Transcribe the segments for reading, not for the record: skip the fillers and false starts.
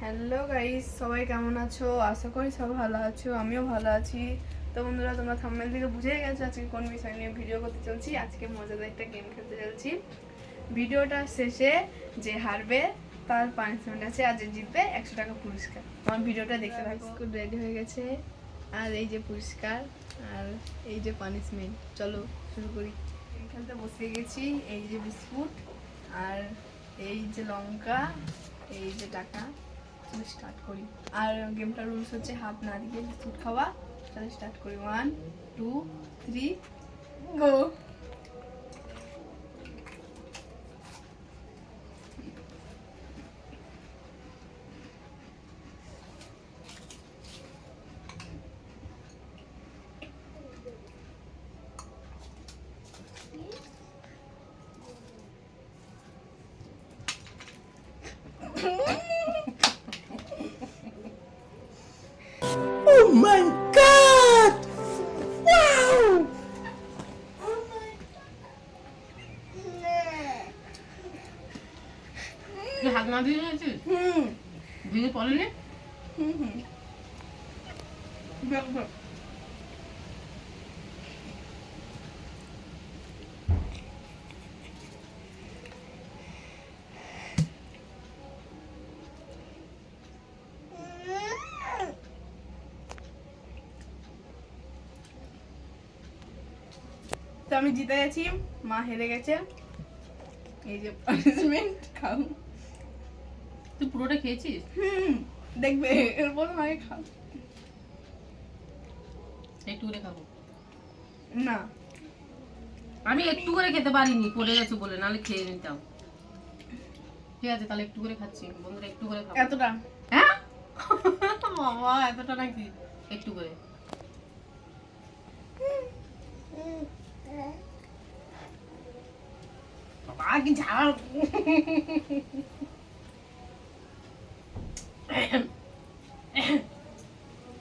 Hello guys, সবাই কেমন আছো? আশা করি সবাই ভালো আছো, আমিও ভালো আছি। তো বন্ধুরা, তোমরা থাম্বনেল থেকে বুঝে গেছো আজকে কোন বিষয় নিয়ে ভিডিও করতে চলছি। আজকে মজাদার একটা গেম খেলতে চলছি। ভিডিওটার শেষে যে হারবে তার পানিশমেন্ট আছে, আর যে জিতবে 100 টাকা পুরস্কার। আমার ভিডিওটা দেখতে থাকো। বিস্কুট রেডি হয়ে গেছে, আর এই যে পুরস্কার, আর এই যে পানিশমেন্ট। চলো শুরু করি। গেম খেলতে বসে গেছি। এই যে বিস্কুট, আর এই যে লঙ্কা, এই যে টাকা। চলো স্টার্ট করি। আর গেমটার রুলস হচ্ছে হাফ না দিয়ে বিস্কুট খাওয়া। চলো স্টার্ট করি। 1 2 3 গো। Oh my god! Wow! তুই হাত না দিয়ে নিয়েছিস? দিয়ে পড়েনি? তো আমি জিতে গেছি, মা হেরে গেছে। এই যে পানিশমেন্ট খাও। তুই পুরোটা খেয়েছিস? দেখবে এরপর আগে খাও। একটু করে খাবো। না, আমি একটু করে খেতে পারিনি, পড়ে গেছে বলে, নাহলে খেয়ে নিতাম। ঠিক আছে, তাহলে একটু করে খাচ্ছি। বন্ধুরা, একটু করে খাবো। এতটা। হ্যাঁ বাবা, এতটা নাকি? একটু করে। বাবা কি ঝাল!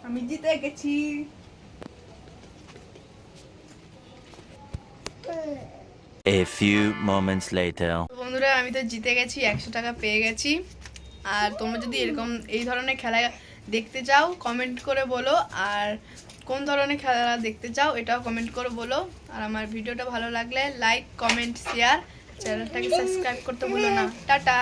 আমি জিতে গেছি। A few moments later. বন্ধুরা, আমি তো জিতে গেছি, 100 টাকা পেয়ে গেছি। আর তোমরা যদি এরকম এই ধরনের খেলা দেখতে চাও কমেন্ট করে বলো, আর কোন ধরনের খেলা দেখতে চাও এটাও কমেন্ট করে বলো। আর আমার ভিডিওটা ভালো লাগলে লাইক কমেন্ট শেয়ার, চ্যানেলটাকে সাবস্ক্রাইব করতে ভুলো না। টাটা।